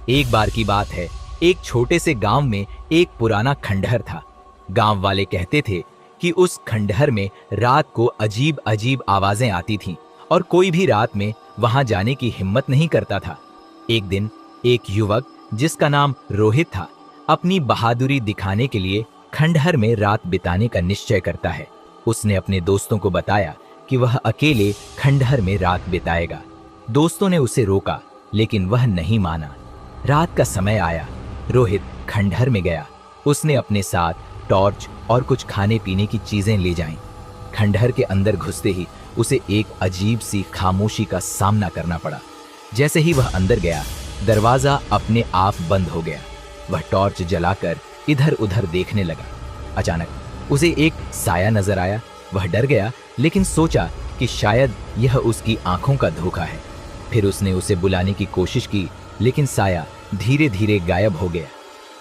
एक बार की बात है, एक छोटे से गांव में एक पुराना खंडहर था। गांव वाले कहते थे कि उस खंडहर में रात को अजीब अजीब आवाजें आती थीं और कोई भी रात में वहां जाने की हिम्मत नहीं करता था। एक दिन एक युवक जिसका नाम रोहित था, अपनी बहादुरी दिखाने के लिए खंडहर में रात बिताने का निश्चय करता है। उसने अपने दोस्तों को बताया कि वह अकेले खंडहर में रात बिताएगा। दोस्तों ने उसे रोका, लेकिन वह नहीं माना। रात का समय आया, रोहित खंडहर में गया। उसने अपने साथ टॉर्च और कुछ खाने पीने की चीजें ले जाईं। खंडहर के अंदर घुसते ही उसे एक अजीब सी खामोशी का सामना करना पड़ा। जैसे ही वह अंदर गया, दरवाजा अपने आप बंद हो गया। वह टॉर्च जलाकर इधर उधर देखने लगा। अचानक उसे एक साया नजर आया। वह डर गया, लेकिन सोचा कि शायद यह उसकी आंखों का धोखा है। फिर उसने उसे बुलाने की कोशिश की, लेकिन साया धीरे धीरे गायब हो गया।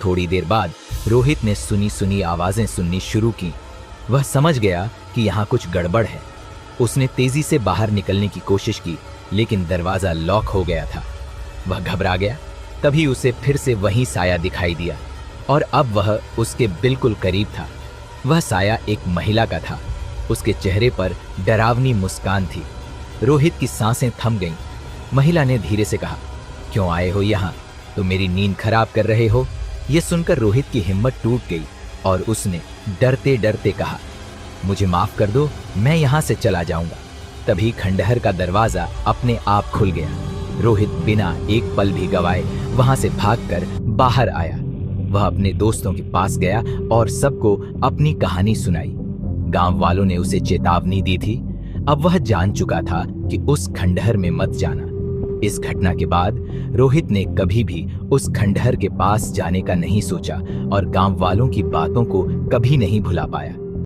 थोड़ी देर बाद रोहित ने सुनी सुनी आवाजें सुननी शुरू की। वह समझ गया कि यहाँ कुछ गड़बड़ है। उसने तेजी से बाहर निकलने की कोशिश की, लेकिन दरवाजा लॉक हो गया था। वह घबरा गया। तभी उसे फिर से वही साया दिखाई दिया और अब वह उसके बिल्कुल करीब था। वह साया एक महिला का था। उसके चेहरे पर डरावनी मुस्कान थी। रोहित की सांसें थम गईं। महिला ने धीरे से कहा, क्यों आए हो यहाँ? तुम मेरी नींद खराब कर रहे हो। यह सुनकर रोहित की हिम्मत टूट गई और उसने डरते डरते कहा, मुझे माफ कर दो, मैं यहाँ से चला जाऊंगा। तभी खंडहर का दरवाजा अपने आप खुल गया। रोहित बिना एक पल भी गवाए वहां से भागकर बाहर आया। वह अपने दोस्तों के पास गया और सबको अपनी कहानी सुनाई। गांव वालों ने उसे चेतावनी दी थी। अब वह जान चुका था कि उस खंडहर में मत जाना। इस घटना के बाद रोहित ने कभी भी उस खंडहर के पास जाने का नहीं सोचा और गांव वालों की बातों को कभी नहीं भुला पाया।